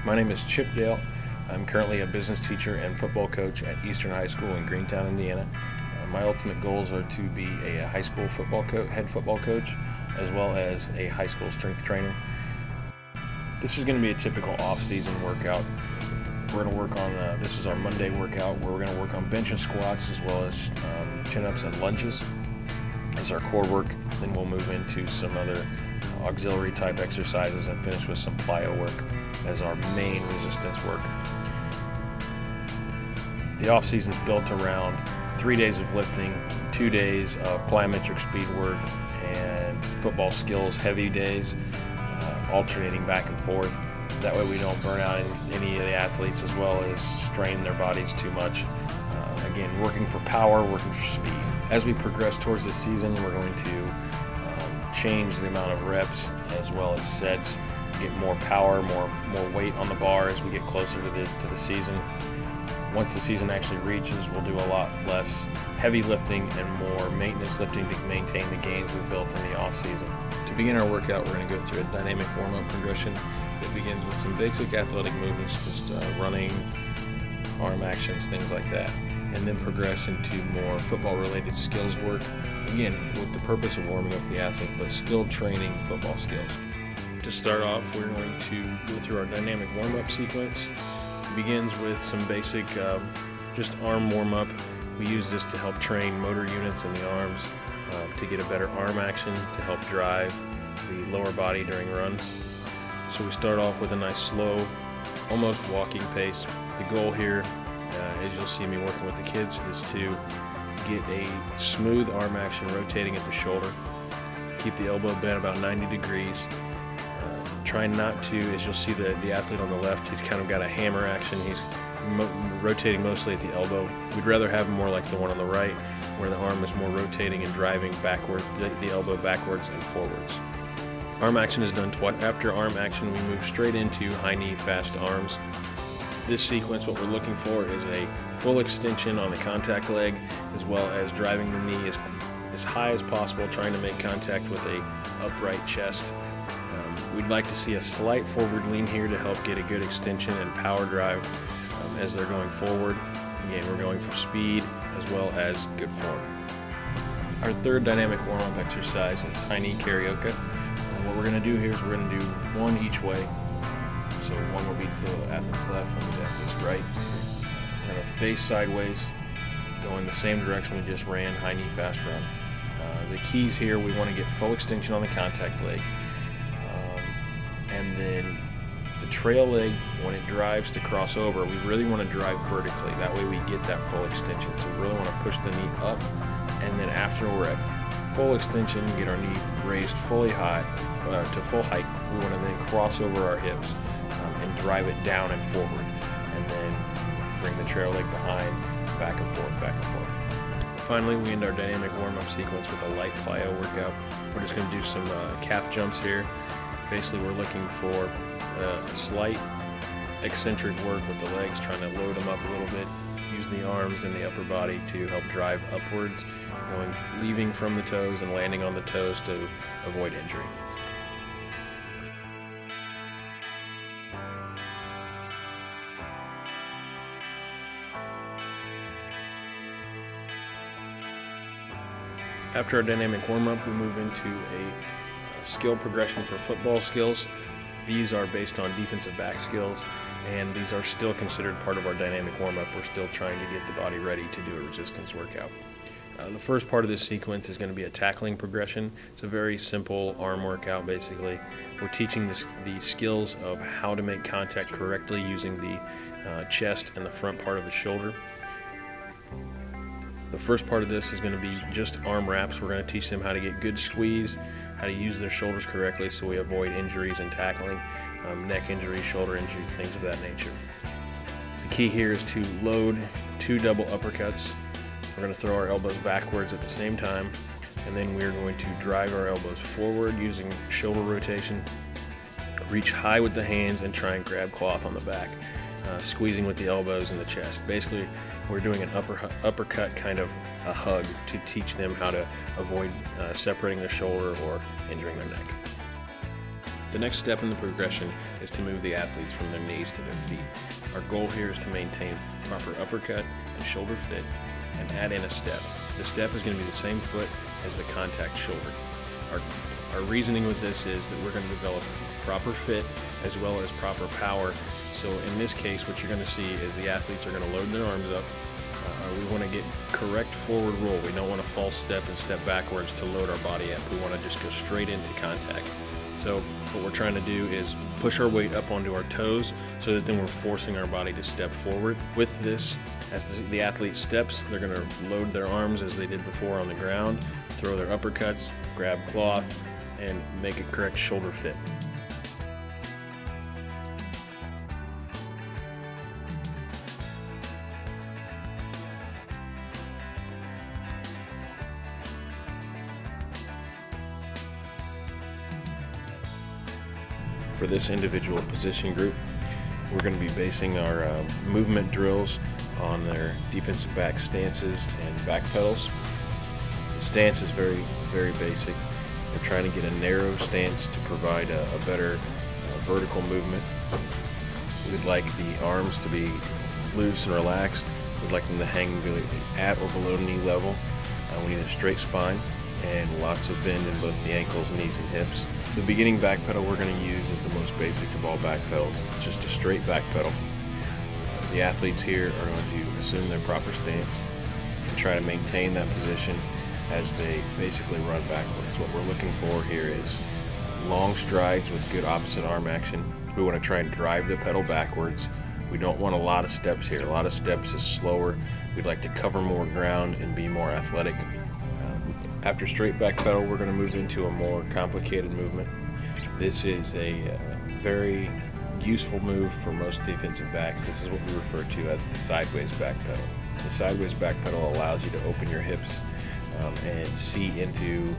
My name is Chip Dale. I'm currently a business teacher and football coach at Eastern High School in Greentown, Indiana. My ultimate goals are to be a high school head football coach, as well as a high school strength trainer. This is going to be a typical off-season workout. We're going to work on, this is our Monday workout, where we're going to work on bench and squats, as well as chin-ups and lunges as our core work. Then we'll move into some other auxiliary type exercises and finish with some plyo work as our main resistance work. The off-season is built around 3 days of lifting, 2 days of plyometric speed work, and football skills heavy days, alternating back and forth. That way we don't burn out any of the athletes, as well as strain their bodies too much. Again, working for power, working for speed. As we progress towards this season, we're going to change the amount of reps as well as sets, get more power, more weight on the bar as we get closer to the season. Once the season actually reaches, we'll do a lot less heavy lifting and more maintenance lifting to maintain the gains we've built in the off season. To begin our workout, we're going to go through a dynamic warm-up progression that begins with some basic athletic movements, just running, arm actions, things like that, and then progress into more football-related skills work, again, with the purpose of warming up the athlete, but still training football skills. To start off, we're going to go through our dynamic warm-up sequence. It begins with some basic just arm warm-up. We use this to help train motor units in the arms, to get a better arm action, to help drive the lower body during runs. So we start off with a nice slow, almost walking pace. The goal here, as you'll see me working with the kids, is to get a smooth arm action rotating at the shoulder. Keep the elbow bent about 90 degrees. Try not to, as you'll see the athlete on the left, he's kind of got a hammer action. He's rotating mostly at the elbow. We'd rather have more like the one on the right, where the arm is more rotating and driving backward, the elbow backwards and forwards. Arm action is done twice. After arm action, we move straight into high knee fast arms. This sequence, what we're looking for is a full extension on the contact leg, as well as driving the knee as high as possible, trying to make contact with a upright chest. We'd like to see a slight forward lean here to help get a good extension and power drive as they're going forward. Again, we're going for speed as well as good form. Our third dynamic warm-up exercise is high knee karaoke. What we're going to do here is we're going to do one each way. So one will be to the athlete's left, one will be to the athlete's right. We're going to face sideways, go in the same direction we just ran, high knee fast run. The keys here, we want to get full extension on the contact leg. And then the trail leg, when it drives to cross over, we really want to drive vertically. That way we get that full extension. So we really want to push the knee up, and then after we're at full extension, get our knee raised fully high to full height. We want to then cross over our hips and drive it down and forward, and then bring the trail leg behind, back and forth, back and forth. Finally, we end our dynamic warm-up sequence with a light plyo workout. We're just going to do some calf jumps here. Basically, we're looking for a slight eccentric work with the legs, trying to load them up a little bit, use the arms and the upper body to help drive upwards, leaving from the toes and landing on the toes to avoid injury. After our dynamic warm-up, we move into a skill progression for football skills. These are based on defensive back skills, and these are still considered part of our dynamic warm-up. We're still trying to get the body ready to do a resistance workout. The first part of this sequence is going to be a tackling progression. It's a very simple arm workout, basically. We're teaching the skills of how to make contact correctly using the chest and the front part of the shoulder. The first part of this is going to be just arm wraps. We're going to teach them how to get good squeeze, how to use their shoulders correctly so we avoid injuries in tackling, neck injuries, shoulder injuries, things of that nature. The key here is to load 2 double uppercuts. We're going to throw our elbows backwards at the same time, and then we're going to drive our elbows forward using shoulder rotation, reach high with the hands, and try and grab cloth on the back, squeezing with the elbows and the chest. Basically, we're doing an uppercut kind of a hug to teach them how to avoid separating their shoulder or injuring their neck. The next step in the progression is to move the athletes from their knees to their feet. Our goal here is to maintain proper uppercut and shoulder fit and add in a step. The step is going to be the same foot as the contact shoulder. Our reasoning with this is that we're going to develop proper fit as well as proper power. So in this case, what you're going to see is the athletes are going to load their arms up. We want to get correct forward roll. We don't want to false step and step backwards to load our body up. We want to just go straight into contact. So what we're trying to do is push our weight up onto our toes so that then we're forcing our body to step forward. With this, as the athlete steps, they're going to load their arms as they did before on the ground, throw their uppercuts, grab cloth, and make a correct shoulder fit. For this individual position group, we're going to be basing our movement drills on their defensive back stances and back pedals. The stance is very, very basic. We're trying to get a narrow stance to provide a better vertical movement. We'd like the arms to be loose and relaxed. We'd like them to hang at or below knee level. We need a straight spine and lots of bend in both the ankles, knees, and hips. The beginning back pedal we're going to use is the most basic of all back pedals. It's just a straight back pedal. The athletes here are going to assume their proper stance and try to maintain that position as they basically run backwards. What we're looking for here is long strides with good opposite arm action. We want to try and drive the pedal backwards. We don't want a lot of steps here. A lot of steps is slower. We'd like to cover more ground and be more athletic. After straight back pedal, we're going to move into a more complicated movement. This is a very useful move for most defensive backs. This is what we refer to as the sideways back pedal. The sideways back pedal allows you to open your hips and see into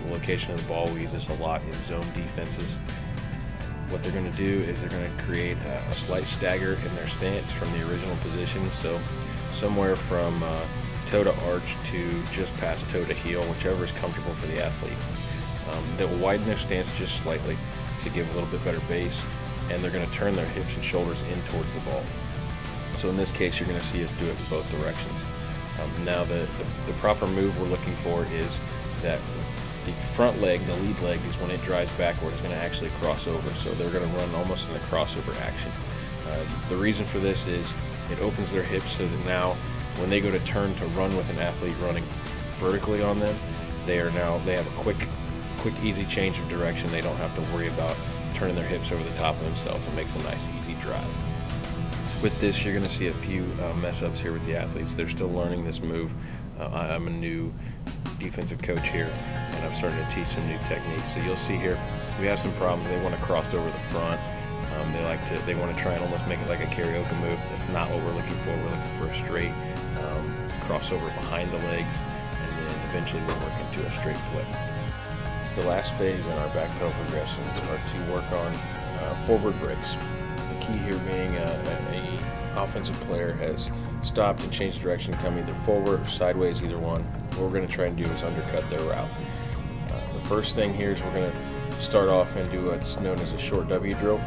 the location of the ball. We use this a lot in zone defenses. What they're going to do is they're going to create a slight stagger in their stance from the original position. So somewhere from toe to arch to just past toe to heel, whichever is comfortable for the athlete. They'll widen their stance just slightly to give a little bit better base, and they're going to turn their hips and shoulders in towards the ball. So in this case, you're going to see us do it in both directions. Now the proper move we're looking for is that the front leg, the lead leg, is when it drives backward, is going to actually cross over. So they're going to run almost in a crossover action. The reason for this is it opens their hips so that now when they go to turn to run with an athlete running vertically on them, they have a quick, easy change of direction. They don't have to worry about turning their hips over the top of themselves. It makes a nice, easy drive. With this, you're going to see a few mess-ups here with the athletes. They're still learning this move. I'm a new defensive coach here, and I'm starting to teach some new techniques. So you'll see here, we have some problems. They want to cross over the front. They want to try and almost make it like a karaoke move. That's not what we're looking for. We're looking for a straight crossover behind the legs, and then eventually we'll work into a straight flip. The last phase in our back pedal progressions are to work on forward breaks. The key here being a offensive player has stopped and changed direction, come either forward or sideways, either one. What we're going to try and do is undercut their route. The first thing here is we're going to start off and do what's known as a short W drill.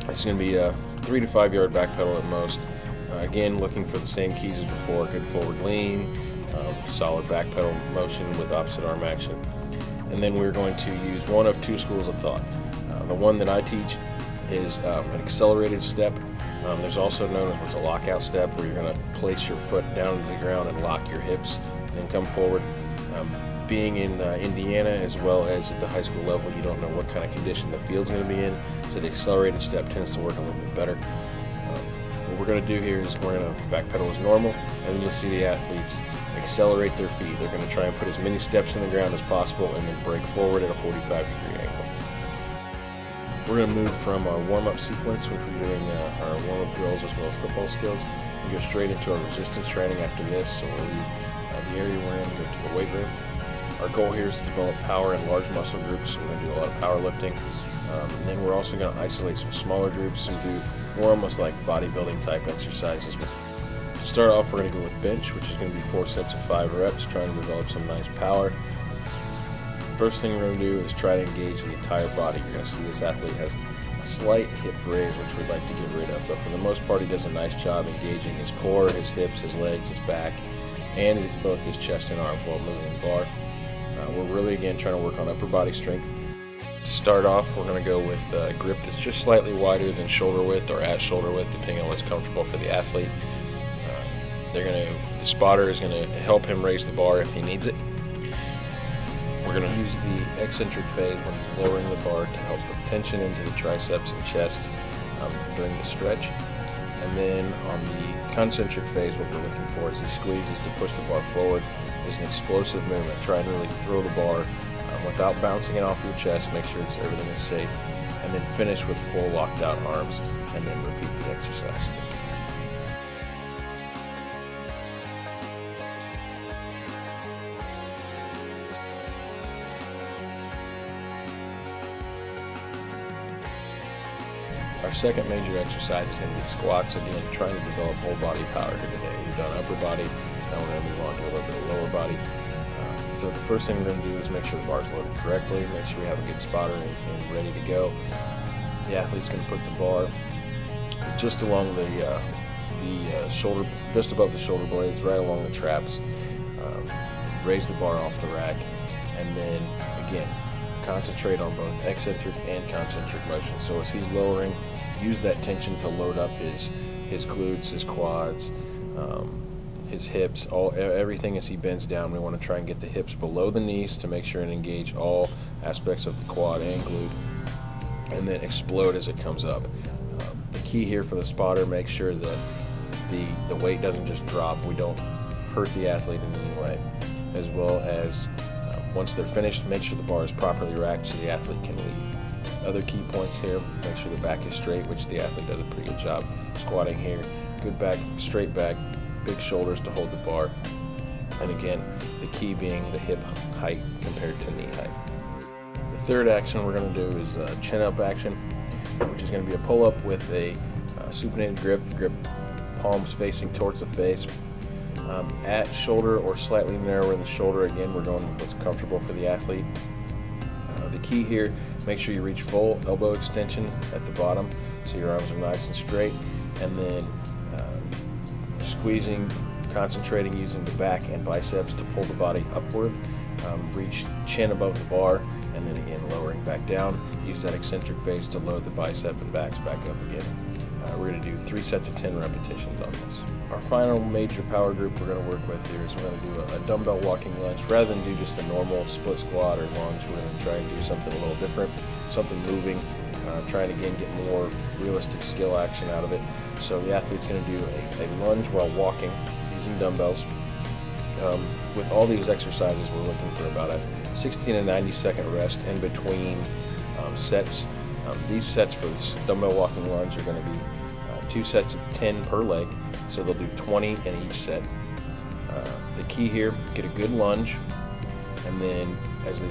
It's going to be a 3 to 5 yard back pedal at most. Again, looking for the same keys as before: good forward lean, solid back pedal motion with opposite arm action. And then we're going to use one of two schools of thought. The one that I teach is an accelerated step. There's also known as what's a lockout step, where you're going to place your foot down to the ground and lock your hips and then come forward. Being in Indiana as well as at the high school level, you don't know what kind of condition the field's going to be in, so the accelerated step tends to work a little bit better. What we're going to do here is we're going to backpedal as normal, and then you'll see the athletes accelerate their feet. They're going to try and put as many steps in the ground as possible and then break forward at a 45-degree angle. We're going to move from our warm-up sequence, which we're doing our warm-up drills as well as football skills, and go straight into our resistance training after this. So we'll leave the area we're in and go to the weight room. Our goal here is to develop power in large muscle groups, so we're going to do a lot of powerlifting. And then we're also going to isolate some smaller groups and do more almost like bodybuilding type exercises. To start off, we're going to go with bench, which is going to be 4 sets of 5 reps, trying to develop some nice power. First thing we're going to do is try to engage the entire body. You're going to see this athlete has a slight hip raise, which we'd like to get rid of, but for the most part he does a nice job engaging his core, his hips, his legs, his back, and both his chest and arms while moving the bar. We're really, again, trying to work on upper body strength. To start off, we're going to go with a grip that's just slightly wider than shoulder width or at shoulder width, depending on what's comfortable for the athlete. The spotter is going to help him raise the bar if he needs it. We're going to use the eccentric phase when he's lowering the bar to help put tension into the triceps and chest during the stretch. And then on the concentric phase, what we're looking for is he squeezes to push the bar forward. Is an explosive movement. Try and really throw the bar without bouncing it off your chest. Make sure that everything is safe. And then finish with full locked out arms and then repeat the exercise. Our second major exercise is going to be squats. Again, trying to develop whole body power here today. We've done upper body, now we're going to move on to a little bit of lower body. So the first thing we're going to do is make sure the bar is loaded correctly, make sure we have a good spotter and ready to go. The athlete's going to put the bar just along the shoulder, just above the shoulder blades, right along the traps. Raise the bar off the rack, and then again, concentrate on both eccentric and concentric motion. So as he's lowering, use that tension to load up his glutes, his quads, his hips, everything as he bends down. We want to try and get the hips below the knees to make sure and engage all aspects of the quad and glute, and then explode as it comes up. The key here for the spotter, make sure that the weight doesn't just drop. We don't hurt the athlete in any way, as well as once they're finished, make sure the bar is properly racked so the athlete can leave. Other key points here, make sure the back is straight, which the athlete does a pretty good job squatting here. Good back, straight back, big shoulders to hold the bar. And again, the key being the hip height compared to knee height. The third action we're going to do is chin up action, which is going to be a pull up with a supinated grip, palms facing towards the face. At shoulder or slightly narrower in the shoulder. Again, we're going with what's comfortable for the athlete. The key here, make sure you reach full elbow extension at the bottom so your arms are nice and straight, and then squeezing, concentrating using the back and biceps to pull the body upward. Reach chin above the bar, and then again lowering back down. Use that eccentric phase to load the bicep and backs back up again. We're going to do 3 sets of 10 repetitions on this. Our final major power group we're going to work with here is we're going to do a dumbbell walking lunge. Rather than do just a normal split squat or lunge, we're going to try and do something a little different, something moving, trying to again get more realistic skill action out of it. So the athlete's going to do a lunge while walking using dumbbells. With all these exercises, we're looking for about a 60 to 90 second rest in between sets. These sets for this dumbbell walking lunge are going to be 2 sets of 10 per leg, so they'll do 20 in each set. The key here, get a good lunge, and then as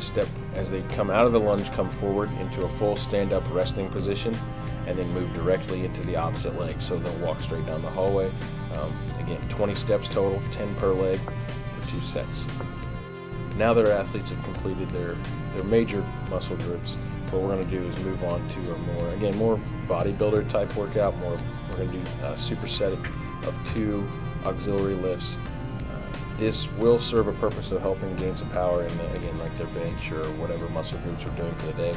they come out of the lunge, come forward into a full stand-up resting position, and then move directly into the opposite leg, so they'll walk straight down the hallway. Again, 20 steps total, 10 per leg for 2 sets. Now that our athletes have completed their major muscle groups, what we're going to do is move on to a more bodybuilder type workout. We're going to do a superset of 2 auxiliary lifts. This will serve a purpose of helping gain some power in like their bench or whatever muscle groups we're doing for the day.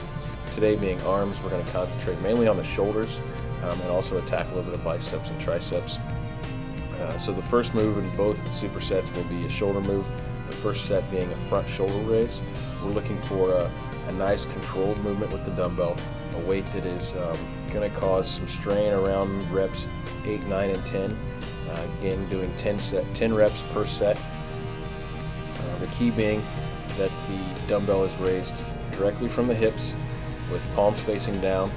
Today being arms, we're going to concentrate mainly on the shoulders and also attack a little bit of biceps and triceps. So the first move in both supersets will be a shoulder move. The first set being a front shoulder raise. We're looking for a nice controlled movement with the dumbbell, a weight that is going to cause some strain around reps 8, 9, and 10. Again, doing 10 reps per set. The key being that the dumbbell is raised directly from the hips with palms facing down,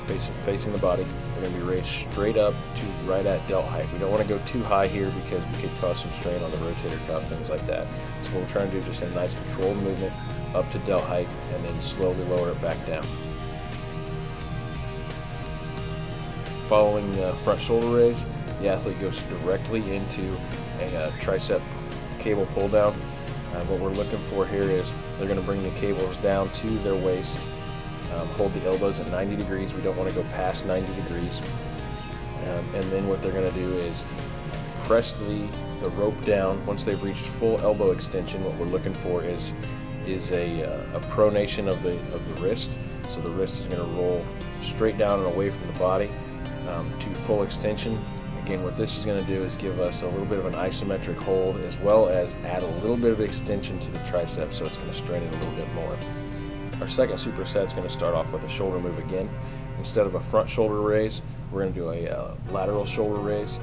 facing the body. We're going to be raised straight up to right at delt height. We don't want to go too high here because we could cause some strain on the rotator cuff, things like that. So what we're trying to do is just a nice controlled movement up to delt height and then slowly lower it back down. Following the front shoulder raise, the athlete goes directly into a tricep cable pull down. What we're looking for here is they're going to bring the cables down to their waist, hold the elbows at 90 degrees. We don't want to go past 90 degrees. And then what they're going to do is press the rope down. Once they've reached full elbow extension, what we're looking for is a pronation of the wrist. So the wrist is going to roll straight down and away from the body to full extension. Again, what this is going to do is give us a little bit of an isometric hold, as well as add a little bit of extension to the triceps, so it's going to strain it a little bit more. Our second superset is going to start off with a shoulder move again. Instead of a front shoulder raise, we're going to do a lateral shoulder raise.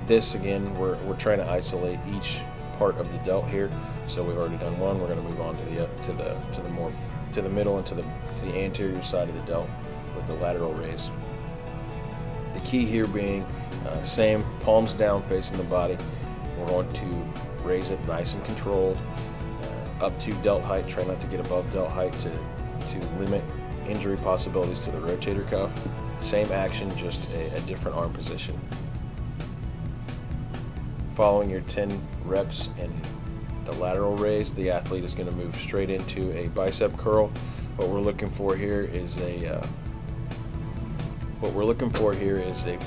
This, again, we're trying to isolate each part of the delt here. So we've already done one. We're going to move on to the middle and to the anterior side of the delt with the lateral raise. The key here being same, palms down facing the body. We're going to raise it nice and controlled up to delt height. Try not to get above delt height to limit injury possibilities to the rotator cuff. Same action, just a different arm position. Following your 10 reps in the lateral raise, the athlete is going to move straight into a bicep curl. What we're looking for here is a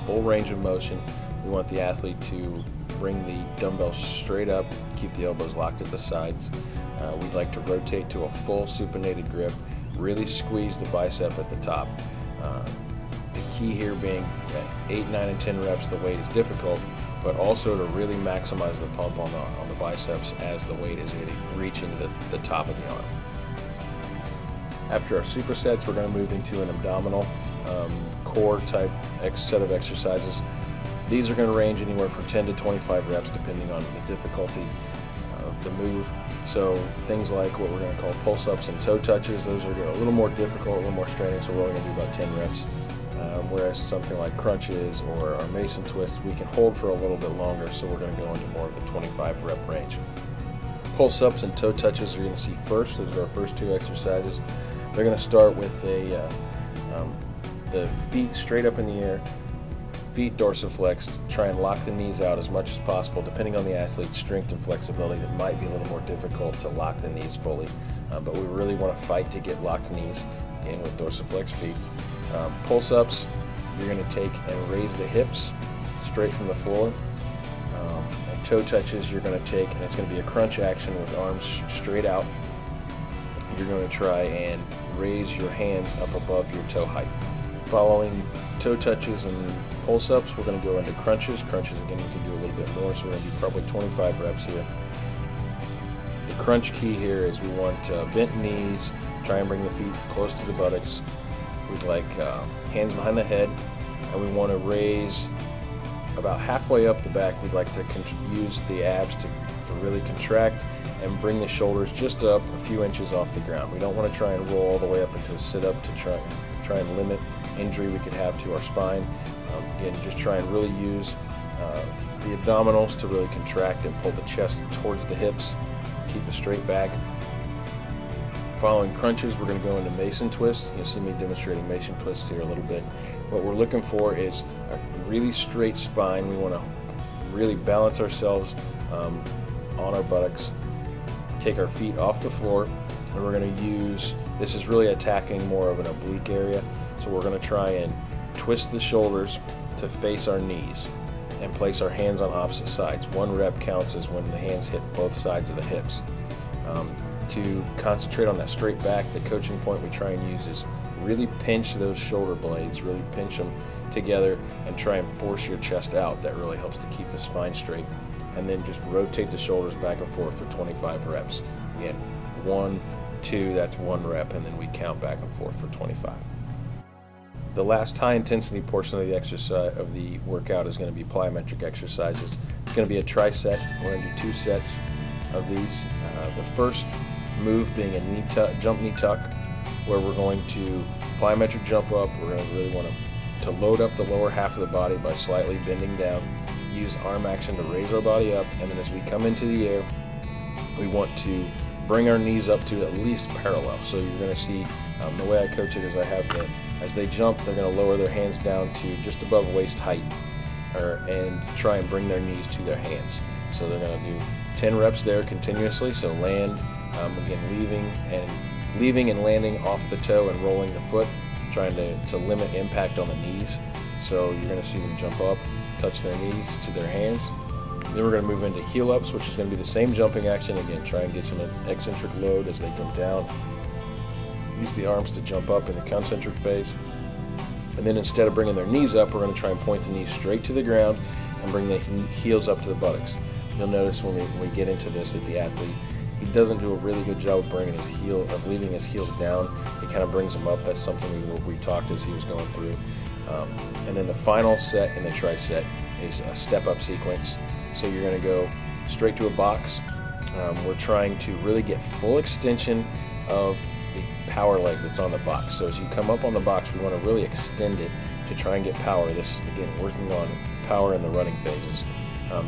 full range of motion. We want the athlete to bring the dumbbell straight up, keep the elbows locked at the sides. We'd like to rotate to a full supinated grip, really squeeze the bicep at the top. The key here being at 8, 9, and 10 reps, the weight is difficult, but also to really maximize the pump on the biceps as the weight is reaching the top of the arm. After our supersets, we're going to move into an abdominal core type set of exercises. These are going to range anywhere from 10 to 25 reps depending on the difficulty of the move. So things like what we're going to call pulse-ups and toe touches, those are a little more difficult, a little more straining, so we're only going to do about 10 reps. Whereas something like crunches or our mason twists, we can hold for a little bit longer, so we're going to go into more of the 25 rep range. Pulse-ups and toe touches are going to see first. Those are our first two exercises. They're going to start with the feet straight up in the air, feet dorsiflexed. Try and lock the knees out as much as possible. Depending on the athlete's strength and flexibility, it might be a little more difficult to lock the knees fully, but we really want to fight to get locked knees, again with dorsiflexed feet. Pulse-ups, you're going to take and raise the hips straight from the floor. And toe touches, you're going to take, and it's going to be a crunch action with arms straight out. You're going to try and raise your hands up above your toe height. Following toe touches and pulse-ups, we're going to go into crunches. Crunches, again, we can do a little bit more, so we're going to do probably 25 reps here. The crunch key here is we want bent knees, try and bring the feet close to the buttocks. We'd like hands behind the head, and we want to raise about halfway up the back. We'd like to use the abs to really contract and bring the shoulders just up a few inches off the ground. We don't want to try and roll all the way up into a sit-up to try and limit injury we could have to our spine. Again, just try and really use the abdominals to really contract and pull the chest towards the hips, keep a straight back. Following crunches, we're going to go into mason twists. You'll see me demonstrating mason twists here a little bit. What we're looking for is a really straight spine. We want to really balance ourselves on our buttocks, take our feet off the floor, and we're going to use, this is really attacking more of an oblique area, so we're going to try and twist the shoulders to face our knees and place our hands on opposite sides. 1 rep counts as when the hands hit both sides of the hips. To concentrate on that straight back, the coaching point we try and use is really pinch those shoulder blades, really pinch them together and try and force your chest out. That really helps to keep the spine straight. And then just rotate the shoulders back and forth for 25 reps. Again, 1, 2, that's 1 rep, and then we count back and forth for 25. The last high intensity portion of the exercise of the workout is going to be plyometric exercises. It's going to be a tri-set. We're going to do 2 sets of these. The first move being a jump knee tuck, where we're going to plyometric jump up. We're going to really want to load up the lower half of the body by slightly bending down, use arm action to raise our body up, and then as we come into the air, we want to bring our knees up to at least parallel. So you're going to see the way I coach it is I have as they jump, they're going to lower their hands down to just above waist height, and try and bring their knees to their hands. So they're going to do 10 reps there continuously. So land, again, leaving and landing off the toe and rolling the foot, trying to limit impact on the knees. So you're going to see them jump up, touch their knees to their hands. Then we're going to move into heel ups, which is going to be the same jumping action. Again, try and get some eccentric load as they come down. Use the arms to jump up in the concentric phase. And then instead of bringing their knees up, we're going to try and point the knees straight to the ground and bring the heels up to the buttocks. You'll notice when we get into this that the athlete, he doesn't do a really good job of leaving his heels down. He kind of brings them up. That's something we talked as he was going through. And then the final set in the tricep is a step-up sequence. So you're going to go straight to a box. We're trying to really get full extension of the power leg that's on the box. So as you come up on the box, we want to really extend it to try and get power. This, again, working on power in the running phases.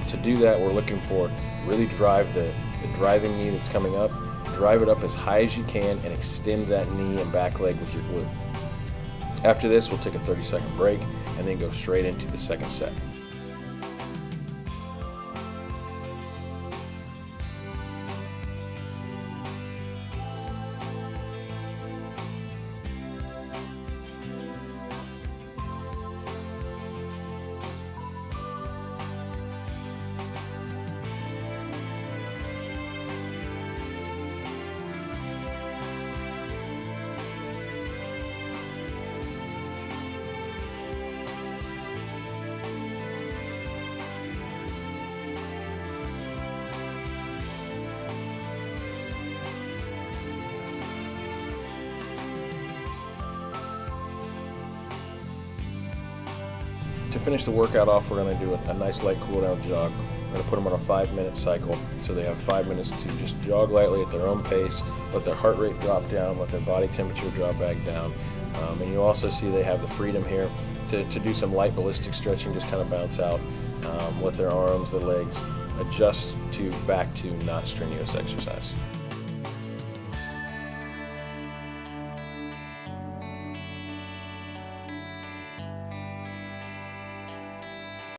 To do that, we're looking for really drive the driving knee that's coming up, drive it up as high as you can, and extend that knee and back leg with your glute. After this, we'll take a 30-second break and then go straight into the second set. To finish the workout off, we're going to do a nice light cool down jog. We're going to put them on a 5-minute cycle, so they have 5 minutes to just jog lightly at their own pace, let their heart rate drop down, let their body temperature drop back down. And you also see they have the freedom here to do some light ballistic stretching, just kind of bounce out, let their arms, their legs adjust back to not strenuous exercise.